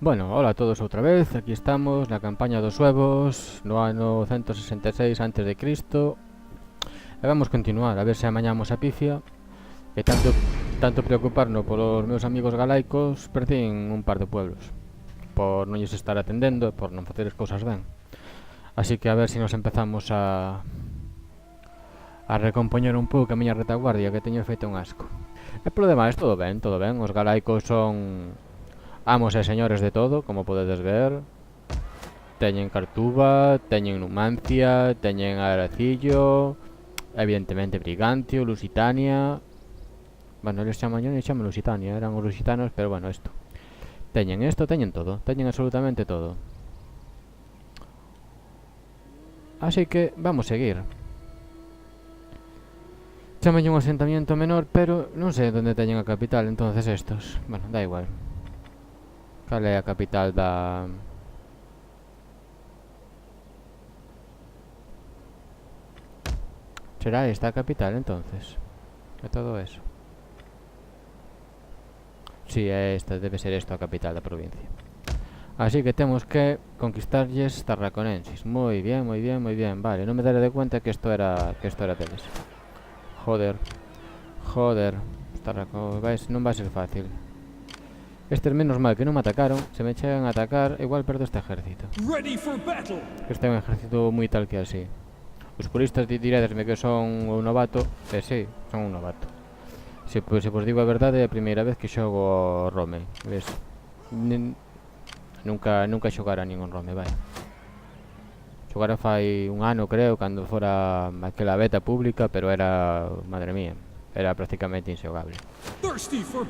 Bueno, hola a todos outra vez, aquí estamos na campaña dos huevos no ano 166 antes de Cristo. E vamos continuar, a ver se amañamos a pifia. Que tanto preocuparnos polos meus amigos galaicos, perdín un par de pueblos por non lles estar atendendo e por non facer as cousas ben. Así que a ver se nos empezamos a recompoñer un pouco a miña retaguardia, que teño feito un asco. E polo demais, todo ben, todo ben. Os galaicos son amos e señores de todo, como podedes ver. Teñen Cartuba, teñen Numancia, teñen Aracillo, evidentemente Brigantio, Lusitania. Bueno, eles chaman, yo non chaman Lusitania, eran os lusitanos, pero bueno, isto, teñen todo, teñen absolutamente todo. Así que vamos seguir. Chamanlle un asentamiento menor, pero non sei onde teñen a capital, entonces estos. Bueno, da igual. Cal é a capital da... Será esta a capital, entonces? É todo eso. Si, é esta, debe ser esta a capital da provincia. Así que temos que conquistarlles tarraconenses. Moi bien, moi bien, moi bien. Vale, non me daré de cuenta que isto era deles. Joder. Joder. Non vai ser fácil. Estes menos mal que non me atacaron. Se me chegan a atacar, igual perdo este ejército. Este é un ejército moi tal que así. Os puristas diredesme que son un novato. Sí, son un novato. Se vos digo a verdade, é a primeira vez que xogo Rome. Ves? Nunca xogara ningún Rome, vai. Xogara fai un ano, creo, cando fora aquela beta pública, pero era, madre mía, era prácticamente inxogable.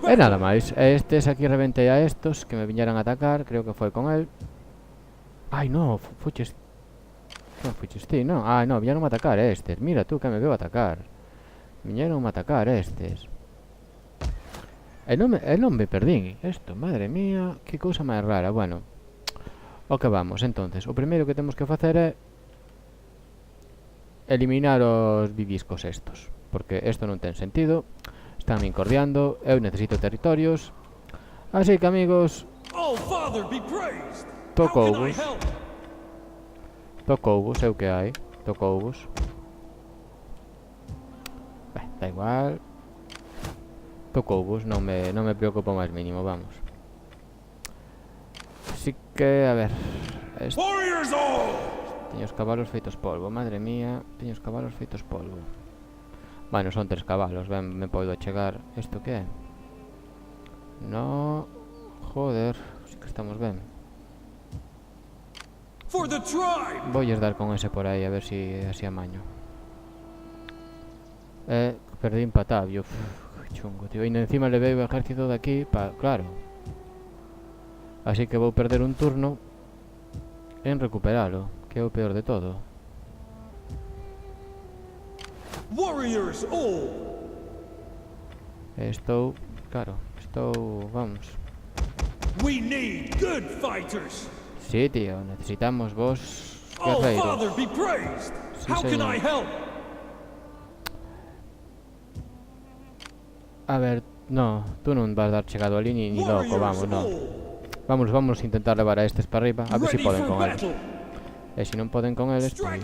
E nada máis, estes aquí reventei a estos que me viñeran a atacar, creo que foi con el. Ai, no, fuches... Non fuches ti, non? Ai, no, viñeron a atacar estes. Mira tú que me veo a atacar. Viñeron a atacar estes. E non me perdín isto, madre mía, que cousa máis rara. Bueno, o que vamos, entonces. O primeiro que temos que facer é eliminar os viviscos estos, porque isto non ten sentido. Están me incordiando, eu necesito territorios. Así que, amigos, tocouvos. Tocouvos, é o que hai. Tocouvos. Da igual. Tocouvos, non me preocupo máis mínimo, vamos. Así que, a ver. Teño os cabalos feitos polvo, madre mía. Teño os cabalos feitos polvo. Bueno, son 3 cabalos, ben, me podo chegar. Isto que é? No. Joder, si que estamos ben. Voylles dar con ese por aí, a ver si así amaño. Perdí empatado, chungo, tío. E encima le veo o ejército de aquí, claro. Así que vou perder un turno en recuperalo, que é o peor de todo. Vamos. Sí, tío, necesitamos vos guerreiros. Sí, señor. A ver, no, tú non vas dar chegado ali ni loco, vamos, no. Vamos a intentar levar a estes para arriba, a ver se poden con eles. E se non poden con eles, pois...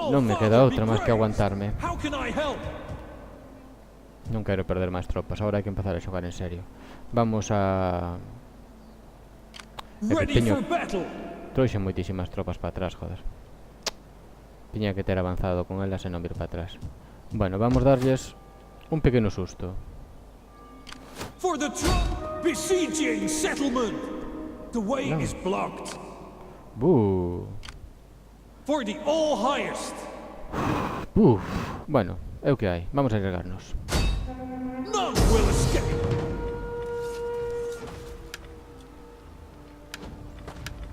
Non me queda outra máis que aguantarme. Non quero perder máis tropas, agora hai que empezar a xogar en serio. Vamos a... Trouxe moitísimas tropas para atrás, joder. Tiña que ter avanzado con elas e non vir para atrás. Bueno, vamos darlles un pequeno susto. Bueno, é o que hai. Vamos a agregarnos.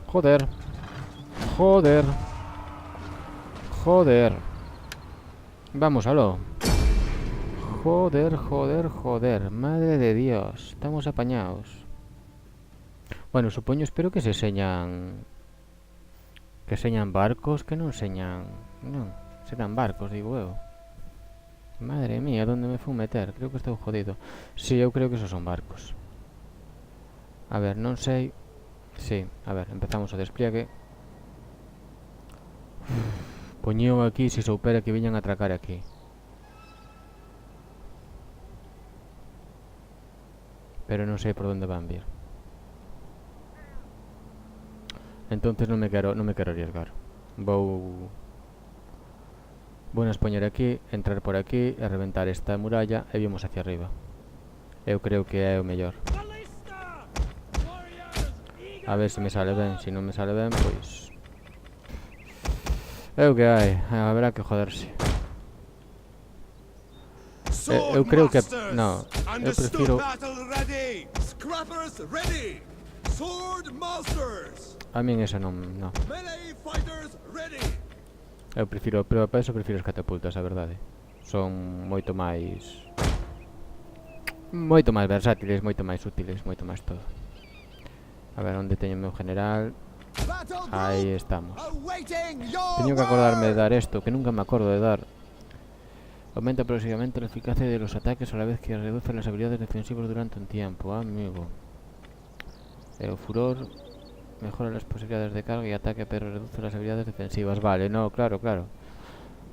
Joder. Vamos, aló. Joder. Madre de Dios. Estamos apañados. Bueno, supoño, espero que se señan... Que señan barcos, que non señan... Non, serán barcos, digo eu. Madre mía, onde me fui meter? Creo que estou jodido. Si, eu creo que esos son barcos. A ver, non sei. Sí, a ver, empezamos o despliegue. Poñío aquí se soupera que viñan a atracar aquí. Pero non sei por onde van vir. Entonces non me quero arriesgar. Vou nas poñer aquí, entrar por aquí e reventar esta muralla e vimos hacia arriba. Eu creo que é o mellor. A ver se me sale ben. Se non me sale ben, pois é o que hai. Haberá que joderse. Eu creo que... No, eu prefiro... A min esa non... No. Eu prefiro... Pero para eso prefiro as catapultas, a verdade. Son moito máis... Moito máis versátiles, moito máis útiles, moito máis todo. A ver, onde teño o meu general? Aí estamos. Teño que acordarme de dar isto, que nunca me acordo de dar. Aumenta progresivamente la eficacia de los ataques a la vez que reduce las habilidades defensivas durante un tiempo, amigo. El furor mejora las posibilidades de carga y ataque, pero reduce las habilidades defensivas. Vale, no, claro, claro.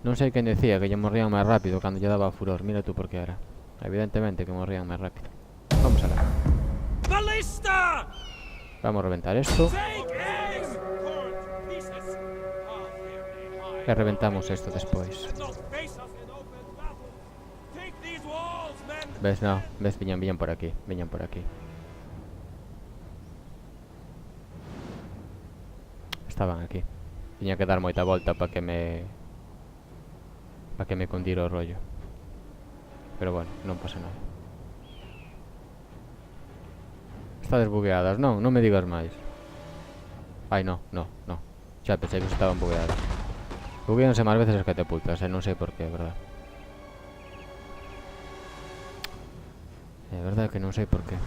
Non sei quen decía que lle morrían máis rápido cando lle daba furor. Mira tú por que era. Evidentemente que morrían máis rápido. Vamos a ver. Vamos a reventar esto. E reventamos esto despois. Ves, no, ves, viñan por aquí, viñan por aquí. Estaban aquí. Tiña que dar moita volta para que me condira o rollo. Pero bueno, non pasa nada. Está desbugueadas, non me digas máis. Ai, no. Xa pensei que estaban bugueadas. Bugueanse máis veces as catapultas, non sei por qué, verdad. É verdade que non sei por qué.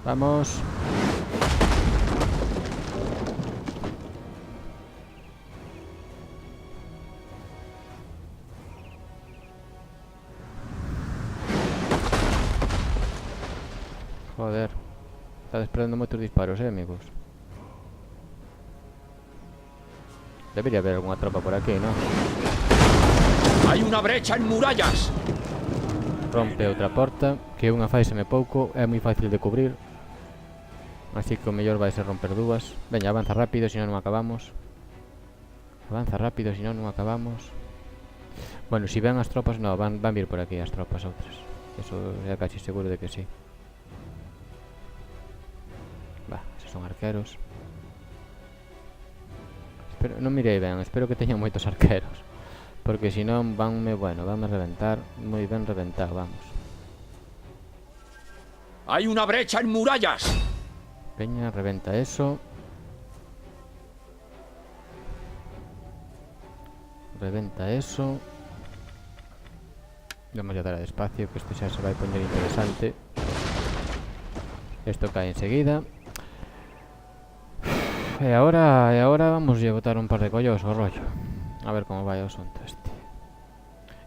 Vamos. Joder. Está desprendendo moitos disparos, amigos. Debería haber alguna tropa por aquí, ¿no? Hay una brecha en murallas. Rompe outra porta, que unha faiseme pouco, é moi fácil de cubrir. Así que o mellor vai ser romper dúas. Veña, avanza rápido, senón non acabamos. Avanza rápido, senón non acabamos. Bueno, si ven as tropas, no, van vir por aquí as tropas outras. Eso é casi seguro de que sí. Va, esos son arqueros. Pero non mirei ben, espero que teñan moitos arqueros, porque se non vanme reventar. Moi ben reventado, vamos. Hay una brecha en murallas. Peña, reventa eso. Reventa eso. Vamos a dar a despacio, que isto xa se vai poñer interesante. Esto cae enseguida. E agora vamos a botar un par de collos ao rollo. A ver como vai o asunto este.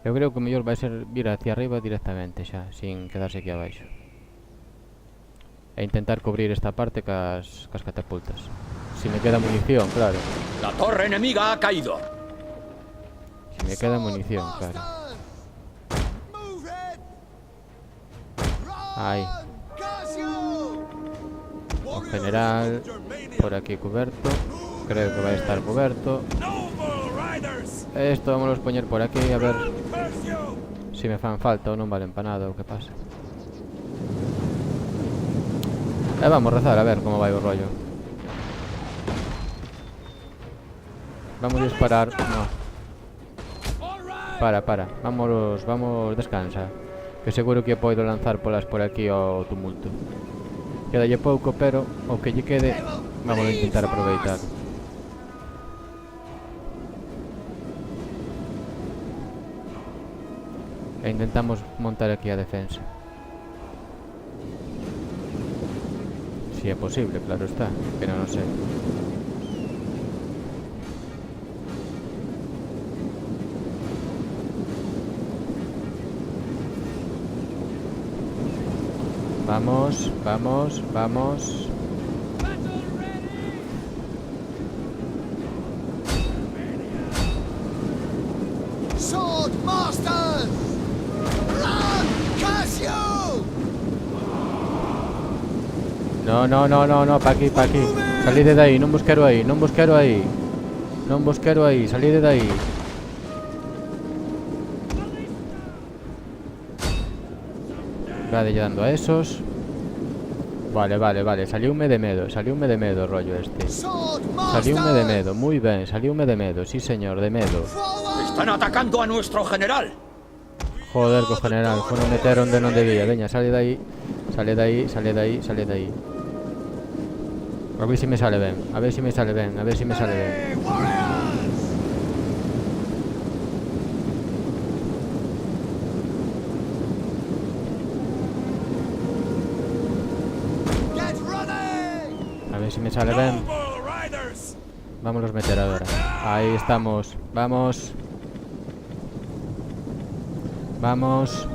Eu creo que o mellor vai ser vir hacia arriba directamente xa, sin quedarse aquí abaixo. E intentar cubrir esta parte cas catapultas. Si me queda munición, claro. La torre enemiga ha caído. Si me queda munición, claro. Ahí. O general por aquí cubierto. Creo que va a estar cubierto. Esto vamos a poner por aquí a ver si me fan falta o non valen para nada o que pasa. Vamos a rezar a ver como vai o rollo. Vamos a disparar. No. Para. Vamos, descansa. Que seguro que podo lanzar polas por aquí ao tumulto. Quedalle pouco, pero o que lle quede vamos a intentar aproveitar. E intentamos montar aquí a defensa. Si é posible, claro está, pero non sei. Vamos, vamos, vamos. Sword Masters! Run, Casio! No, no, no, no, no, pa' aquí, pa' aquí. Salid de ahí, non vos quero aí, non vos quero aí. Non vos quero aí, salid de aí. Vale, dando a esos. Vale, vale, vale, saliume de medo, rollo este. Saliume de medo, muy ben, saliume de medo, sí señor, de medo. Están atacando a nuestro general. Joder, co general, fono meter onde non debía. Veña, sale de aí, sale de aí, sale de aí, sale de aí. A ver si me sale ben, a ver si me sale ben, a ver si me sale ben. A ver si me sale bien. Vamos a meter ahora. Ahí estamos. Vamos. Vamos.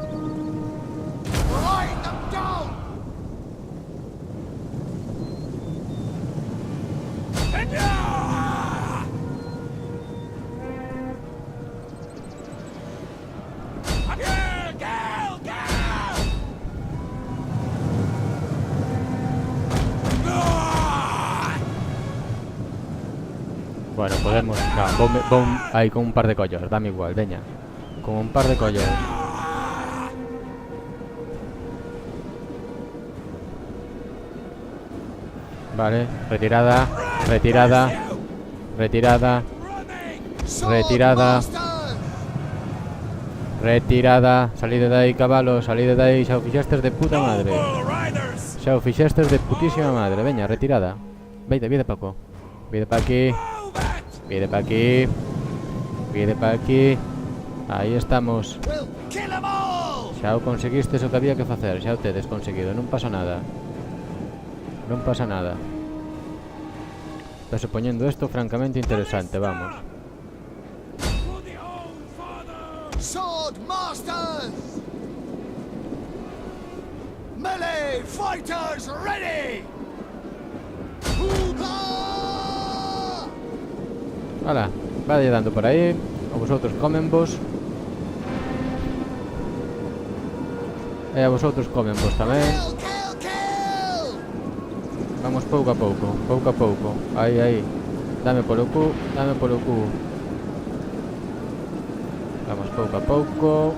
Bueno, podemos. No, bom, ahí con un par de collos. Dame igual, veña. Con un par de collos. Vale, retirada. Retirada. Retirada. Retirada. Retirada. Salid de ahí, caballos. Salid de ahí. Xa o fixestes de puta madre. Xa o fixestes de putísima madre. Veña, retirada. Veide, vide Paco. Vide pa aquí. Vide pa aquí. Vide pa aquí. Aí estamos. Xa o conseguistes o que había que facer. Xa o tedes conseguido. Non pasa nada. Non pasa nada. Está supoñendo isto francamente interesante. Vamos. Sword Masters! Melee fighters ready! Hala, vaya dando por aí. A vosotros comen vos. E a vosotros comen vos tamén. Vamos pouco a pouco, pouco a pouco. Aí, aí. Dame polo cu, dame polo cu. Vamos pouco a pouco.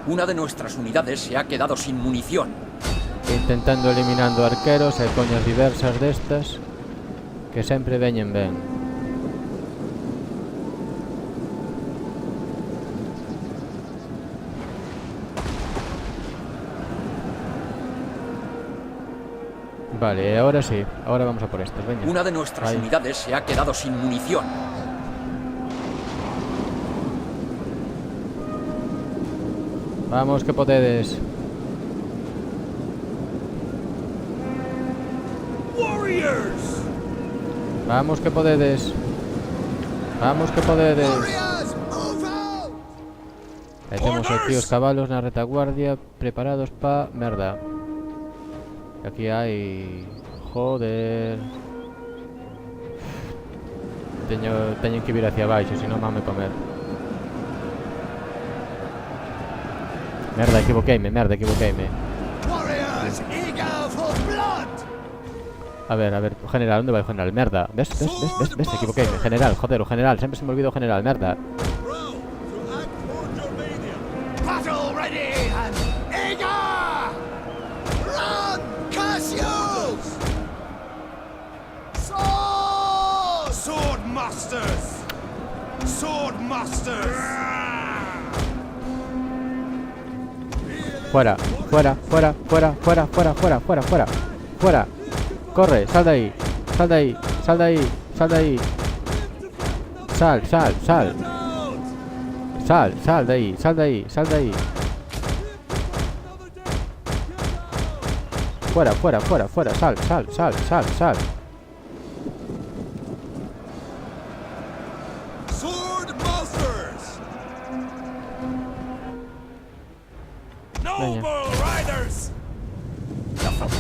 Una de nuestras unidades se ha quedado sin munición. Intentando eliminando arqueros e coñas diversas destas que sempre veñen ben. Vale, ahora sí, ahora vamos a por estas, veña. Una de nuestras unidades se ha quedado sin munición. Vamos que podedes. Vamos que podedes. Vamos que podedes. Aí temos aquí os cabalos na retaguardia preparados pa merda. Aquí hai... Joder. Teño que vir hacia abaixo, se non vame comer. Merda, equivoqueime, merda, equivoqueime. A ver, general, onde vai o general? Merda, ves, equivoqueime. General, joder, o general, sempre se me olvido o general, merda. Fuera, fuera, fuera, fuera, fuera, fuera, fuera, fuera, fuera, fuera. Corre, sal de ahí, sal de ahí, sal de ahí, sal de ahí. Sal, sal, sal. Sal, sal de ahí, sal de ahí, sal de ahí. Fuera, fuera, fuera, fuera, sal, sal, sal, sal, sal.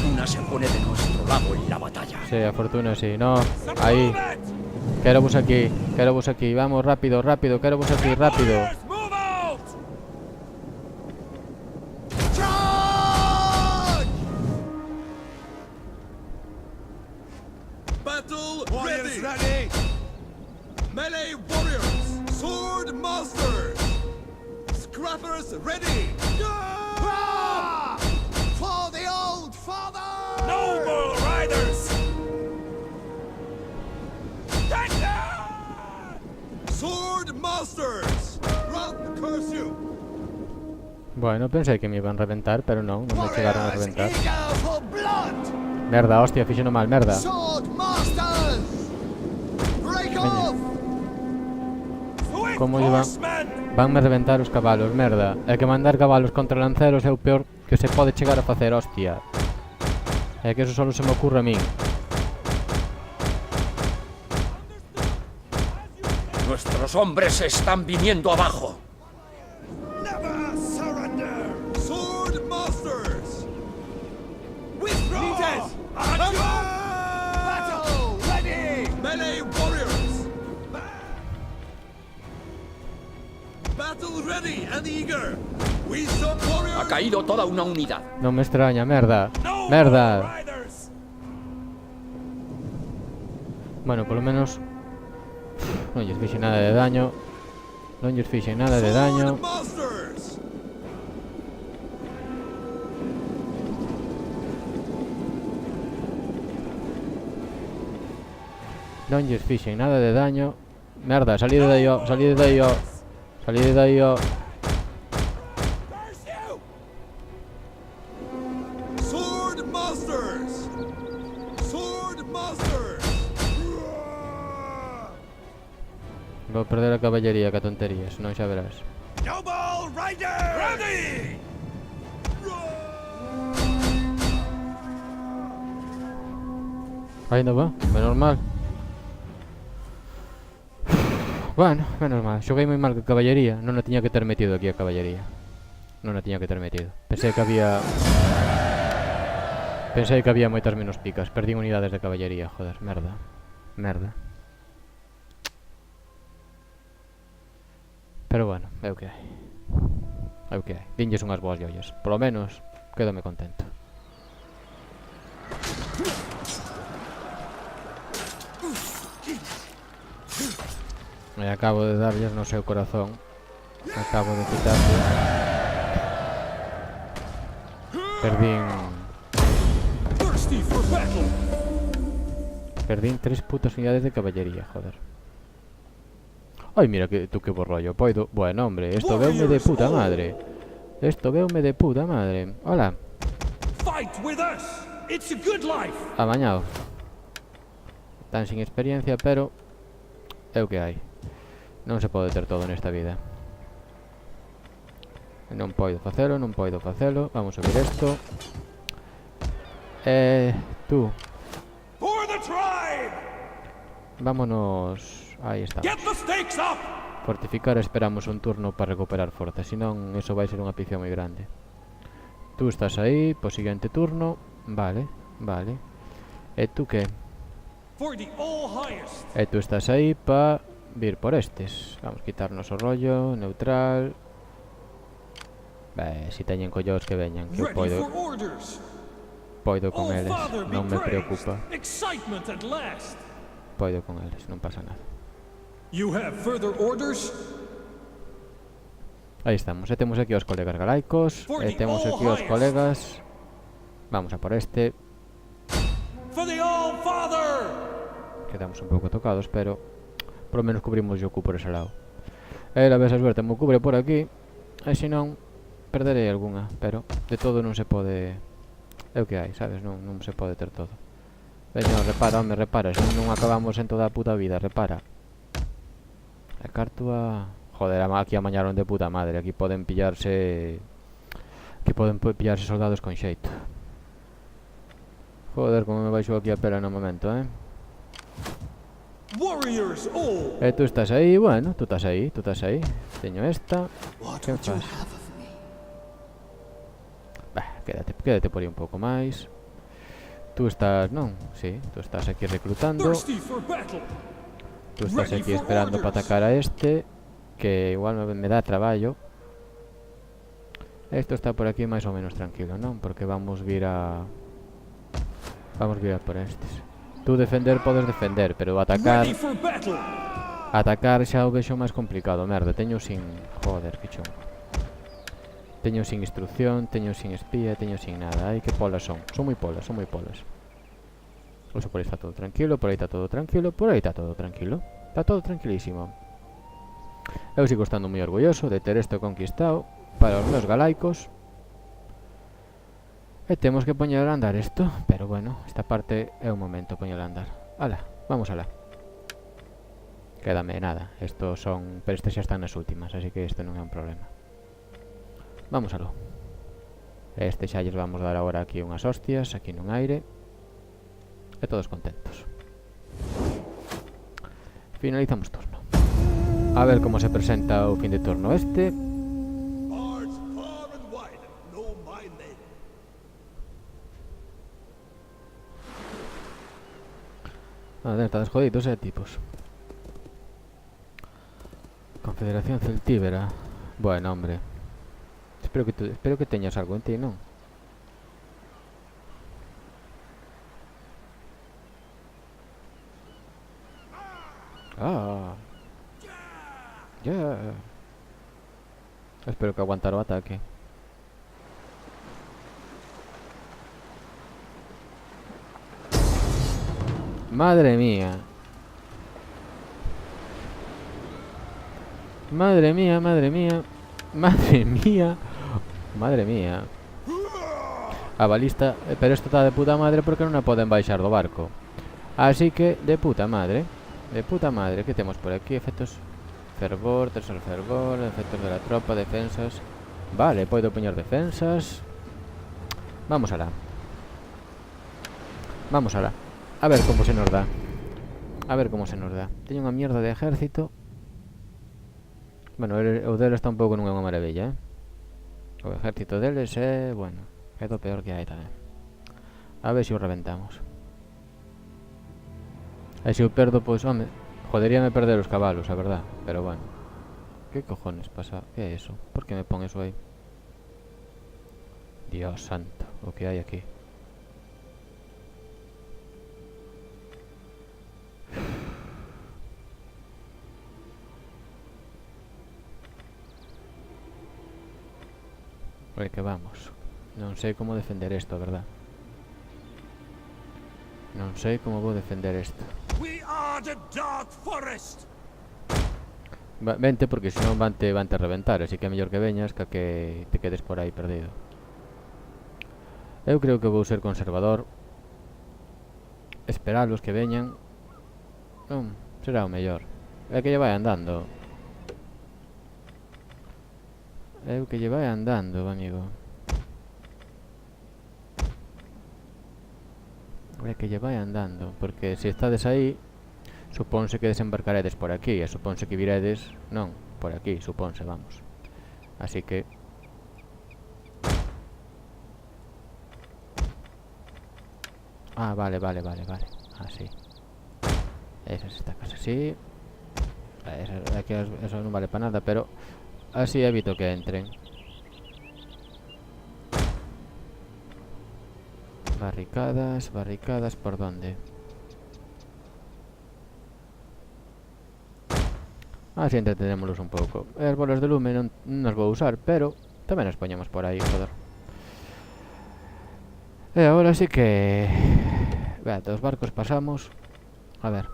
fortuna se pone de nuestro lado en la batalla. Sí, a fortuna sí, no. Aí. Quero vos aquí, vamos, rápido, rápido, quero vos aquí, rápido. Charge! Battle Warriors ready! ready! Melee warriors! Sword masters! Scrappers ready! Hurrah! For the old father! Noble riders! Sword masters! Run, curse you! Bueno, pensei que me iban a reventar, pero non me chegaron a Warriors reventar. eager for blood! Merda, hostia, fixeno mal, merda. Sword masters! Break off! Como lle vanme reventar os cabalos, merda. É que mandar cabalos contra lanceros é o peor que se pode chegar a facer, hostia. É que eso solo se me ocurre a min. Nuestros hombres están viniendo abajo. Never surrender! Sword masters! Withdraw! Battle ready! Melee warriors! Battle ready and eager! We some Ha warriors! caído toda una unidad. Non me extraña, merda. Merda. Bueno, polo menos non lles fixen nada de daño. Non lles fixen nada de daño. Sword masters! Non lles fixen nada de daño. Merda, salí de aí, salí de aí, salí de aí. Sword masters! Sword masters! Vou perder a caballería, que tonterías, non xa verás. Noble Riders! Ready! Ainda va, menos mal. Bueno, menos mal. Xoguei moi mal que caballería. Non a tiña que ter metido aquí a caballería. Non a tiña que ter metido. Pensei que había moitas menos picas. Perdín unidades de caballería, joder, merda. Merda. Pero bueno, é o que hai. É o que hai. Dinlles unhas boas llollas. Polo menos, quédome contento. E acabo de darlles no seu corazón. Acabo de quitarle. Thirsty for battle. Perdín 3 putas unidades de caballería, joder. Ai, mira que tú que bo rollo. Poido... Bueno, hombre, esto veume de puta madre. Esto veume de puta madre. Hola. Fight with us. It's a good life. Amañado. Tan sin experiencia, pero é o que hai. Non se pode ter todo nesta vida. Non poido facelo, non poido facelo. Vamos a ver isto. Tú. For the tribe. Vámonos. Aí está. Get the stakes up. Fortificar, esperamos un turno para recuperar forza. Senón, eso vai ser unha pifia moi grande. Tú estás aí, po siguiente turno. Vale, vale. E tú que? For the all highest. E tú estás aí pa vir por estes. Vamos quitarnos o rollo, neutral. Si teñen collos que veñan, que eu Ready poido, for orders. poido con All eles. father be Non me praised. preocupa. Excitement at last. Poido con eles, non pasa nada. You have further orders? Aí estamos, e temos aquí os colegas galaicos. E temos aquí os colegas. Vamos a por este. For the all father. Quedamos un pouco tocados, pero por lo menos cubrimos o cu por ese lado. E a ver se a suerte me cubre por aquí. E se non, perderei algunha. Pero de todo non se pode. É o que hai, sabes? Non se pode ter todo. Veño, repara, home, repara. Se non acabamos en toda a puta vida, repara. A Cartua... Joder, aquí amañaron de puta madre. Aquí poden pillarse... Aquí poden pillarse soldados con xeito. Joder, como me baixo aquí a pela no momento, Warriors all. Tú estás aí, bueno, tú estás aí, tú estás aí. Teño esta. Que faz? Bah, quédate por aí un pouco máis. Tú estás, non? Sí, tú estás aquí reclutando. Thirsty for battle. Tú estás Ready aquí for esperando para orders. atacar a este, que igual me dá traballo. Esto está por aquí máis ou menos tranquilo, non? Porque vamos vir a por estes. Tú defender podes defender, pero atacar Ready for battle. xa o vexo máis complicado. Merda, teño sin... Joder, que chungo. Teño sin instrucción, teño sin espía, teño sin nada. Ai, que polas son. Son moi polas, son moi polas. Oso, por aí está todo tranquilo, por aí está todo tranquilo, por aí está todo tranquilo. Está todo tranquilísimo. Eu sigo estando moi orgulloso de ter isto conquistado para os meus galaicos. E temos que poñer a andar isto. Pero bueno, esta parte é un momento poñer a andar. Ala, vamos alá. Quédame nada. Estos son... Pero estes xa están nas últimas, así que isto non é un problema. Vamos aló. Este xa lles vamos dar agora aquí unhas hostias, aquí nun aire. E todos contentos. Finalizamos turno. A ver como se presenta o fin de turno este. Bards far and wide, know my name. A ver, estades jodidos, tipos. Confederación Celtíbera. Bueno, hombre. Espero que teñas algo en ti, non? Ah. Yeah. Espero que aguantar o ataque. Madre mía. Madre mía, madre mía. Madre mía. Madre mía. A balista, pero isto está de puta madre porque non a poden baixar do barco. Así que, de puta madre. De puta madre, que temos por aquí? Efectos fervor, tercer fervor, efectos de la tropa, defensas. Vale, podo poñer defensas. Vamos alá. Vamos alá. A ver como se nos dá. A ver como se nos dá. Teño unha mierda de ejército. Bueno, o deles tampouco non é unha maravilla, O ejército deles é, bueno, é do peor que hai tamén. A ver se o reventamos. E se o perdo, pois, home, joderíame perder os cabalos, a verdad. Pero bueno. Que cojones pasa? Que é eso? Por que me pon eso aí? Dios santo, o que hai aquí. Oye, que vamos. Non sei como defender isto, a verdad. Non sei como vou defender isto. We are the Dark Forest! Vente porque senón vante a reventar. Así que é mellor que veñas que te quedes por aí perdido. Eu creo que vou ser conservador. Esperalos que veñan. Non, será o mellor. É que lle vai andando. É o que lle vai andando, amigo. É que lle vai andando. Porque se estades aí, supónse que desembarcaredes por aquí. E supónse que viredes, non, por aquí, supónse, vamos. Así que... Ah, vale. Así. Esas estacas así. Aquí eso non vale para nada, pero... Así evito que entren. Barricadas, barricadas, ¿por dónde? Así entretenémoslos un pouco. As bolas de lume non as vou usar, pero tamén as poñemos por aí, joder. E agora sí que... Vea, dos barcos pasamos. A ver.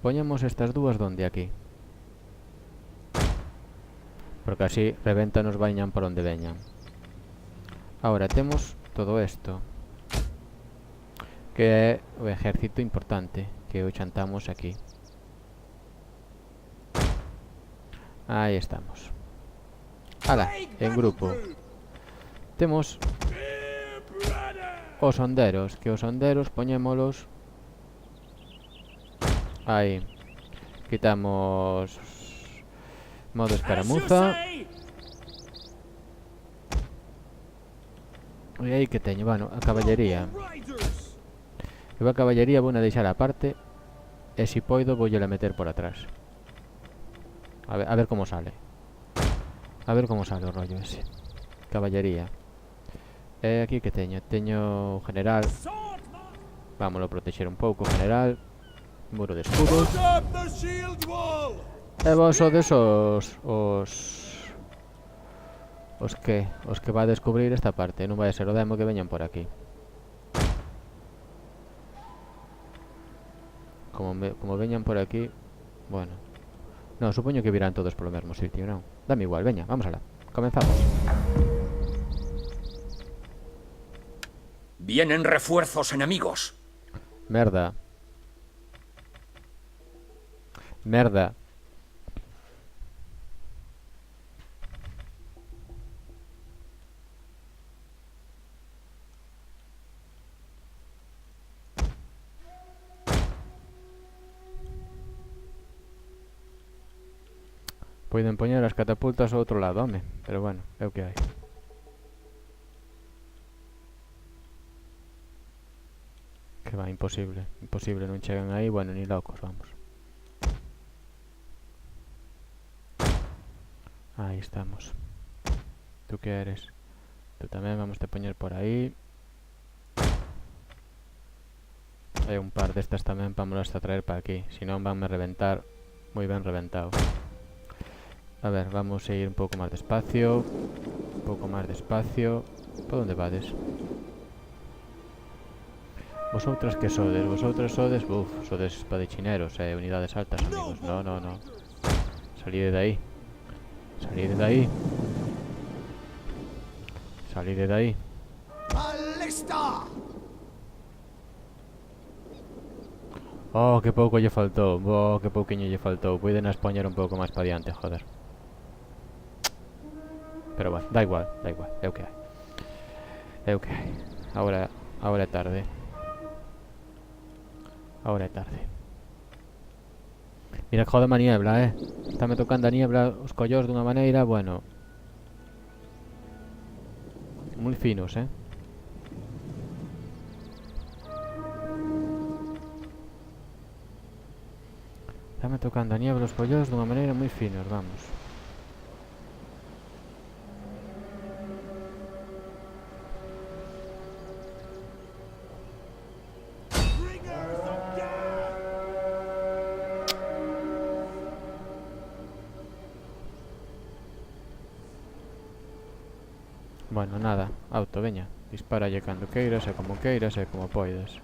Poñemos estas dúas donde aquí. Porque así revéntanos vañan por onde veñan. Ahora temos todo isto, que é o ejército importante, que o chantamos aquí. Aí estamos. Ala, en grupo. Temos os honderos, que os honderos poñémolos aí. Quitamos modo escaramuza. E aí que teño, bueno, a caballería. Riders! Eu a caballería vou na deixar aparte. E se poido voulle meter por atrás. A ver como sale. A ver como sale o rollo ese. Caballería. E aquí que teño? Teño general. Swordman! Vámoslo a protexer un pouco, general. Muro de escudos. Put up the shield wall! E vos sodes os que va a descubrir esta parte. Non vai a ser o demo que veñan por aquí. Como veñan por aquí. Bueno. No, supoño que virán todos polo mesmo sitio, non? Dame igual, veña, vamos alá. Comenzamos. Vienen refuerzos enemigos. Merda. Merda. Poden poñer as catapultas ao outro lado, home. Pero bueno, é o que hai. Que va, imposible. Imposible, non chegan aí. Bueno, ni locos, vamos. Aí estamos. Tú que eres? Tú tamén, vamos a poñer por aí. Hai un par destas tamén, vámonos a traer para aquí. Si non vanme reventar. Moi ben reventado. A ver, vamos a ir un pouco máis despacio. Un pouco máis despacio. Por onde vades? Vosotras que sodes? Vosotras sodes... Uf, sodes espadachineros, unidades altas, amigos. No, no, no. Salide de aí. Salide de aí. Salide de aí. Ballista! Oh, que pouco lle faltou. Oh, que pouquiño lle faltou. Poden poñer un pouco máis para diante, joder. Pero bueno, da igual, é o que hai. É o que hai. Ahora é tarde. Ahora é tarde. Mira que joda a niebla, Estáme tocando a niebla os collós dunha maneira, bueno. Moi finos, Estáme tocando a niebla os collós dunha maneira moi finos, vamos. Bringers of death! Bueno, nada, auto, veña. Dispáralle cando queiras e como poidas.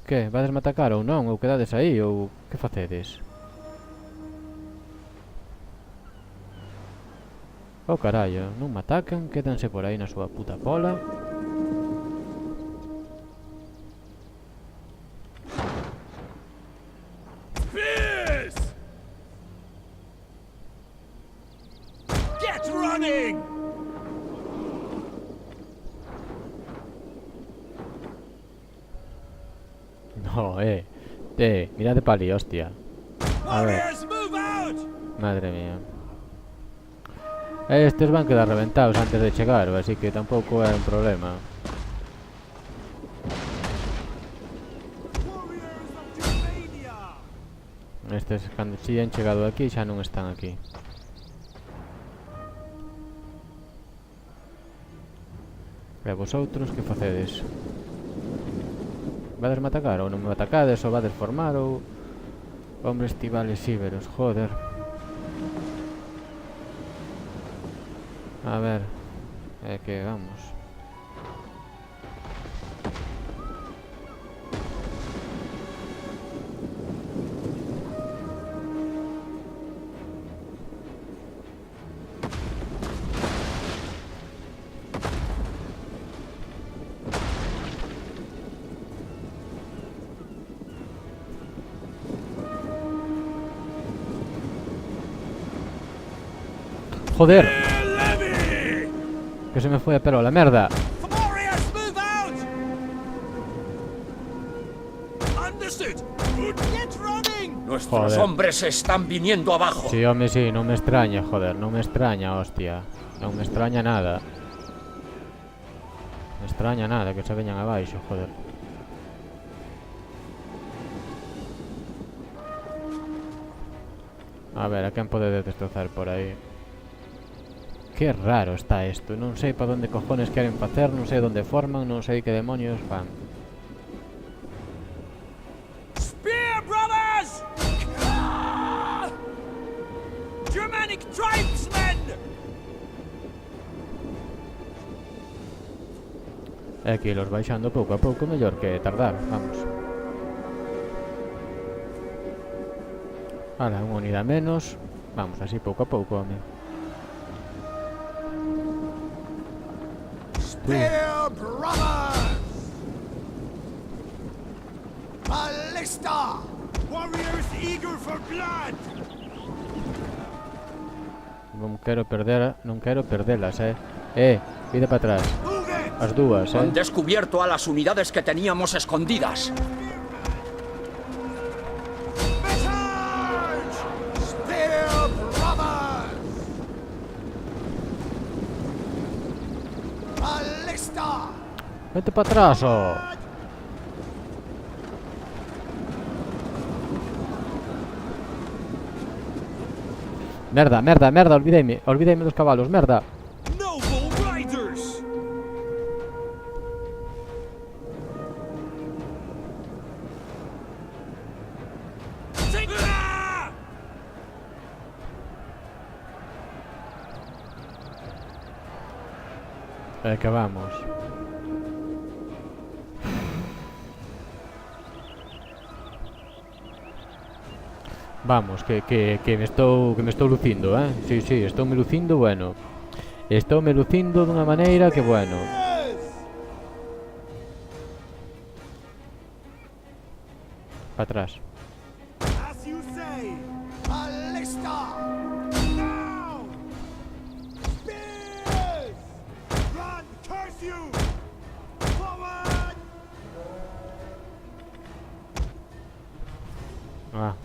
Que? Vades-me atacar ou non? Ou quedades aí? Ou que facedes? Oh carallo, non me atacan, quédanse por aí na súa puta pola. Spears! Get running! No, mirade pa ali, hostia. A ver, Warriors, move out! madre mía. Estes van quedar reventados antes de chegar, así que tampouco é un problema. Warriors of Germania! Estes, cando si han chegado aquí, xa non están aquí. E vosotros, que facedes? Vades-me atacar ou non me atacades, ou vades formar, ou... Hombres tibales íberos, joder. A ver, é que vamos. Joder, Levy! que se me fue a perola, merda. Warriors, move out! Understood! Get running! Nuestros Joder. hombres están viniendo abajo. Sí, home, sí, non me extraña, joder, non me extraña, hostia. Non me extraña nada. Me extraña nada que se veñan abaixo, joder. A ver, a quen pode destrozar por aí. Que raro está isto. Non sei para onde cojones queren facer, non sei onde forman, non sei que demonios fan. Spear, brothers! Ah! Germanic tribesmen! E aquí los baixando pouco a pouco, mellor que tardar, vamos. Ala, unha unidade menos. Vamos, así pouco a pouco, home. Spear brothers! Ballista! Warriors eager for blood! Non quero perdelas, Pide para atrás. Move it! As dúas, Han descubierto a las unidades que teníamos escondidas. Charge! Spear brothers! Ballista! Vete para atrás, oh. Merda, merda, merda, olvideime dos cabalos, merda. Noble riders! Take ah! Que vamos. Vamos, que me estou lucindo, Sí, sí, estou me lucindo, bueno. Estou me lucindo dunha maneira que, bueno. Para atrás. As you say! Ballista! Now! Spears! Run! Curse you! Forward!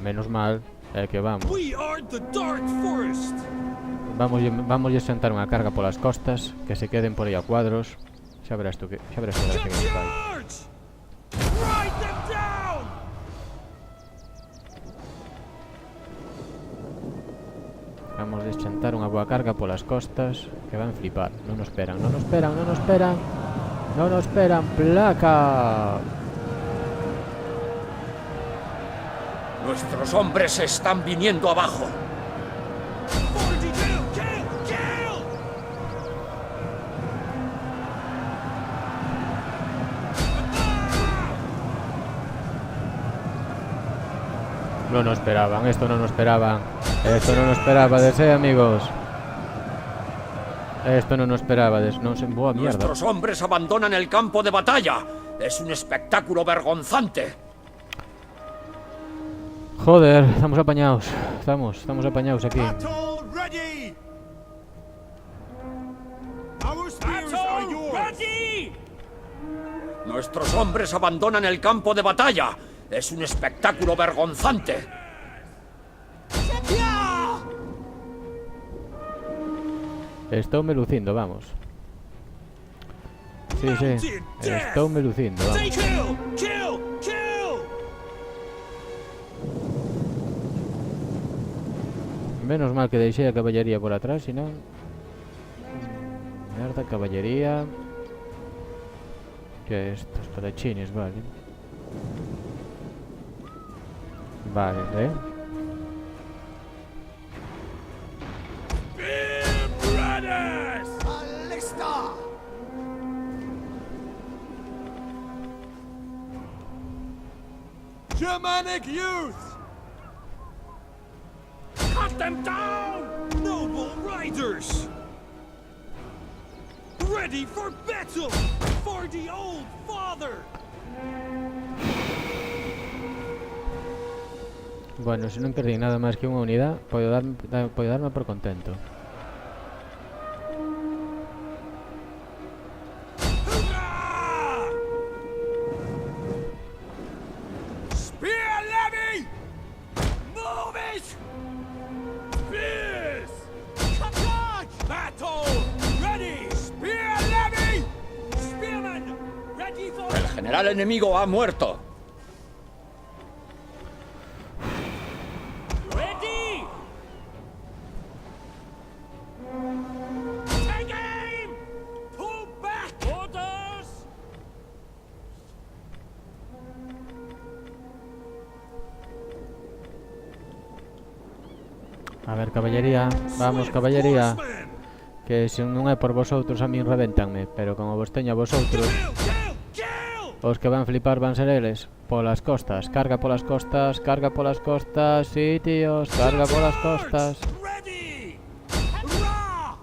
Menos mal, que vamos. We are the Dark Forest! Vamos a sentar unha carga polas costas, que se queden por aí a cuadros. Xa verás tú que fai. Charge! Ride them down! Vamos a sentar unha boa carga polas costas, que van flipar. Non nos esperan, non nos esperan, non nos esperan. Non nos esperan, placa. Nuestros hombres están viniendo abajo. 42! Kill! Kill! Non nos esperaban, esto non nos esperaban. Esto non nos esperábades, amigos. Esto non nos esperábades, non se... Boa mierda. Nuestros hombres abandonan el campo de batalla. Es un espectáculo vergonzante. Joder, estamos apañados. Estamos apañados aquí. Battle ready! Our spears are yours! Ready! Nuestros hombres abandonan el campo de batalla. Es un espectáculo vergonzante. Estou me lucindo, vamos. Sí, sí. Estou me lucindo, vamos. Kill! Kill! Kill! Menos mal que deixei a caballería por atrás, si non... Merda, caballería... Que é isto? Espadachines, vale. Vale, Spear brothers! Ballista! Germanic youth! Cut them down! Noble riders! Ready for battle! For the old father! Bueno, se non perdí nada máis que unha unidade, podo darme por contento. Hurrah! Spear levy! Move it! Spears! Charge! Battle! Ready! Spear levy! Spearman general enemigo ha muerto. Ready! Take aim! Pull back! Orders! A ver, caballería. Vamos, caballería. Horseman! Que se non é por vosotros a min reventanme. Pero como vos teño a vosotros, Kill! Kill! Kill! os que van flipar van ser eles. Polas costas, carga polas costas, carga polas costas. Sí, tíos, carga polas costas. Ready! Hurrah!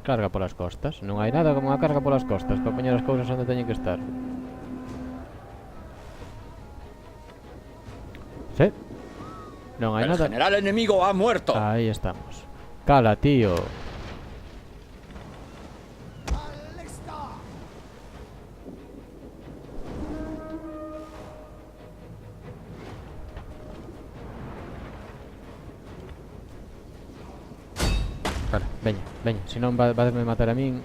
Carga polas costas. Non hai nada como unha carga polas costas para poñer as cousas onde teñen que estar. Sí. Non hai El nada. general enemigo ha muerto. Aí estamos. Cala, tío. Vale, veña, veña. Se non vadesme matar a min.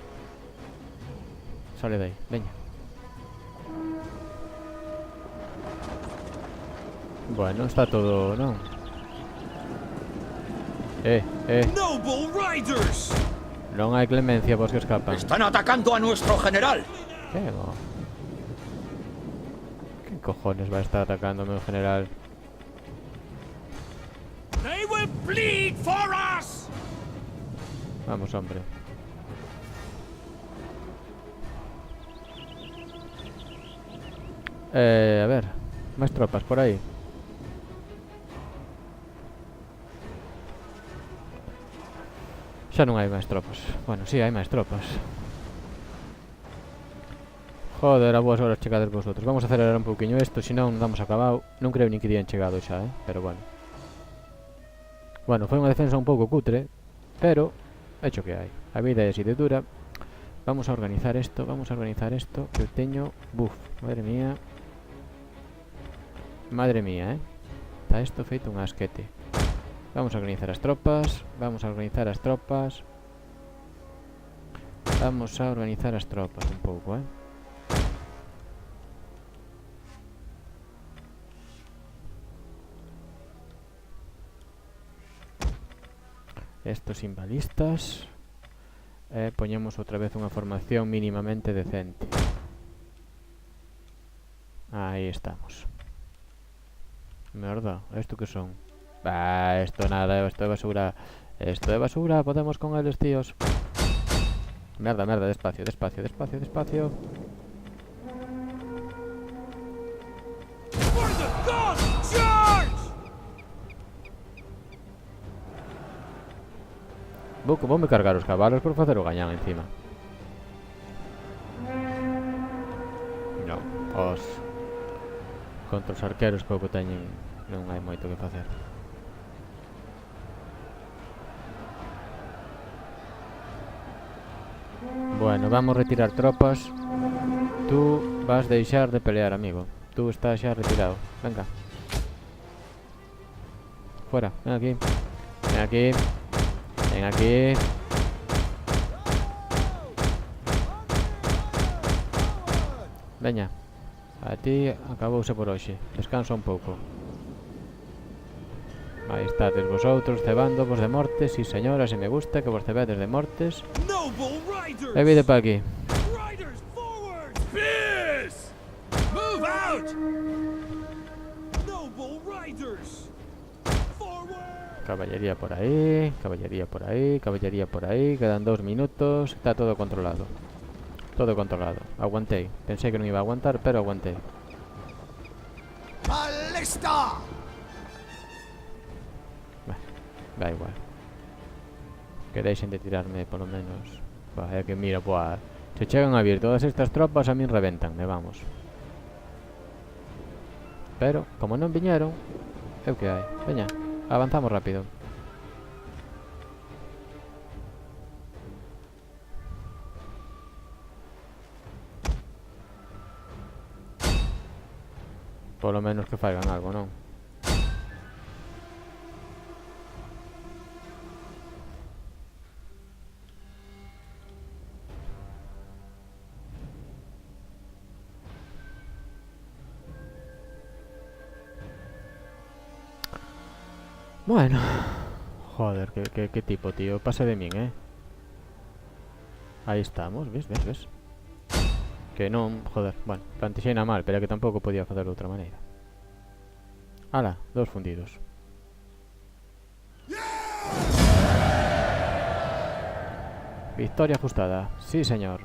Sale de aí, veña. Bueno, está todo, non? Noble Riders! Non hai clemencia vos que escapan. Están atacando a nuestro general. Que no? Que cojones va a estar atacando meu general? They will bleed for us! Vamos, hombre. A ver, máis tropas por aí. Xa non hai máis tropas. Bueno, si, sí, hai máis tropas. Joder, a boas horas chegades vosotros. Vamos a acelerar un pouquiño isto, senón damos acabado. Non creo nin que dían chegado xa, pero bueno. Bueno, foi unha defensa un pouco cutre, pero hecho que hai. A vida é así de dura. Vamos a organizar isto, que eu teño... Buf, madre mía. Madre mía, Está isto feito un asquete. Vamos a organizar as tropas. Vamos a organizar as tropas un pouco, Estos sin balistas. Poñemos outra vez unha formación mínimamente decente. Aí estamos. Merda, ¿esto qué son? Bah, esto nada, esto de basura. Esto de basura, podemos con eles, tíos. Merda, merda, despacio, despacio, despacio, despacio. For the gods, charge! Voume cargar os cabalos por facer o gañán encima. Non, contra os arqueros pouco teñen. Non hai moito que facer. Bueno, vamos retirar tropas. Tú vas deixar de pelear, amigo. Tú estás xa retirado. Venga. Fuera, ven aquí. Ven aquí. Ven aquí. Veña. A ti acabouse por hoxe. Descansa un pouco. Aí estades vosotros cebando vos de mortes. Si, señora, se me gusta que vos cebedes de mortes. Noble Riders! E vide pa aquí. Riders forward! Spears! Move out! Noble Riders! Forward! Caballería por aí. Caballería por aí. Caballería por aí. Quedan 2 minutos. Está todo controlado. Todo controlado. Aguantei. Pensei que non iba a aguantar, pero aguantei. Ballista! Da igual. Que deixen de tirarme, polo menos. É que mira, buah. Se chegan a vir todas estas tropas, a min reventanme, vamos. Pero, como non viñeron, é o que hai. Veña, avanzamos rápido. Polo menos que faigan algo, non? Bueno. Joder, qué tipo, tío. Pasa de min, Aí estamos, ves? Que non, joder, bueno, plantexeina mal, pero é que tampouco podía facer de outra maneira. Ala, 2 fundidos. Victoria ajustada, sí señor.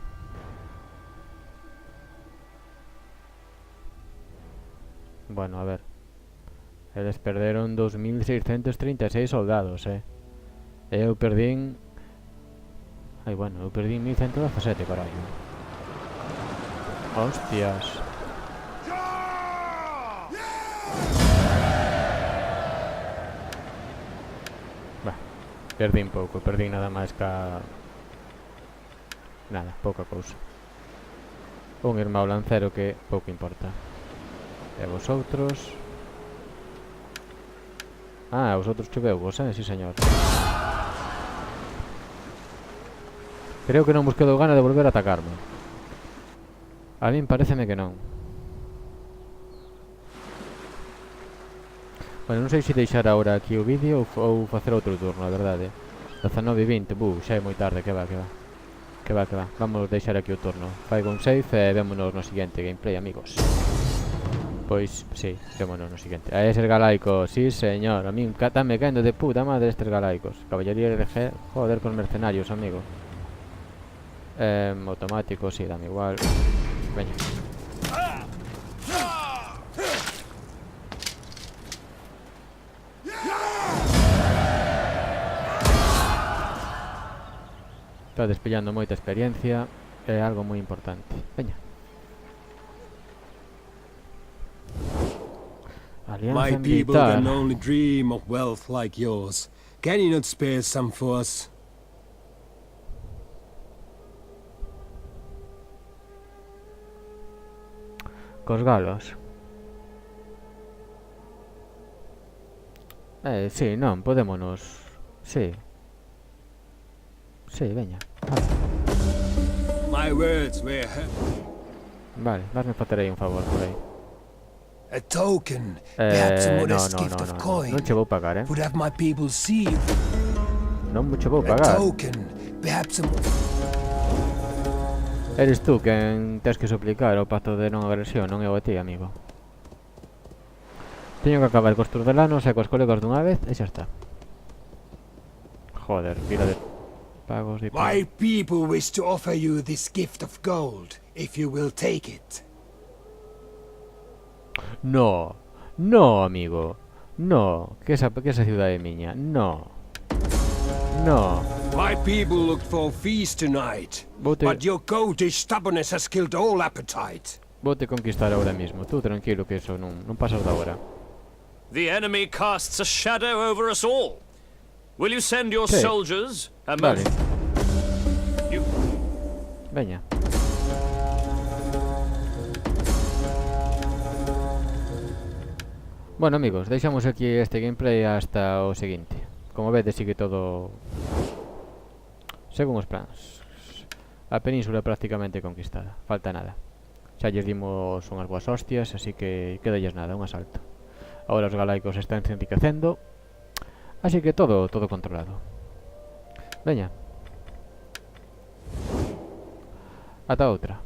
Bueno, a ver. Eles perderon 2636 soldados, eu perdín... Ai, bueno, eu perdín 1117, carallo. Hostias. Bah, perdín pouco, perdín nada máis ca... Nada, pouca cousa. Un irmão lancero que pouco importa. E vosotros... Ah, vosotros choveu vos, sí señor. Creo que non vos quedou gana de volver a atacarme. A min pareceme que non. Bueno, non sei se deixar agora aquí o vídeo ou facer outro turno, a verdade. 19:20, xa é moi tarde, que va. Vamos deixar aquí o turno. Faigo un save e vémonos no seguinte gameplay, amigos. Pois, sí, vémonos no seguinte. A eses galaicos, sí señor. A min me caendo de puta madre estes galaicos. Caballería de G, joder con mercenarios, amigo. Automático, sí, dame igual. Veña. Está despillando moita experiencia. É algo moi importante. Veña. Alianza My people militar. can only dream of wealth like yours. Can you not spare some for us? Cos galos. Sí, non, podémonos. Sí. Sí, veña. My words were Vale, vasme facer aí un favor por aí. a token, perhaps a modest gift of coin. Non che vou pagar, Would have my people see Non che vou a pagar. token, perhaps a Eres tú quen tes que suplicar o pacto de non agresión, non eu a ti, amigo. Teño que acabar cos turdelanos e cos colegas dunha vez e xa está. Joder, pila de pagos de... My people wish to offer you this gift of gold, if you will take it. No, amigo. No, que esa ciudade é miña. No. My people looked for a feast tonight, Vote- but your goatish stubbornness has killed all appetite. Vou te conquistar ahora mismo. Tú tranquilo que eso non pasas da hora. The enemy casts a shadow over us all. Will you send your Sí. soldiers? Vale, You... veña. Bueno, amigos, deixamos aquí este gameplay hasta o seguinte. Como vedes, sigue todo según os plans. A península prácticamente conquistada. Falta nada. Xa lles dimos unhas boas hostias, así que quedalles nada, un asalto. Ahora os galaicos están enriquecendo. Así que todo controlado. Veña. Ata outra.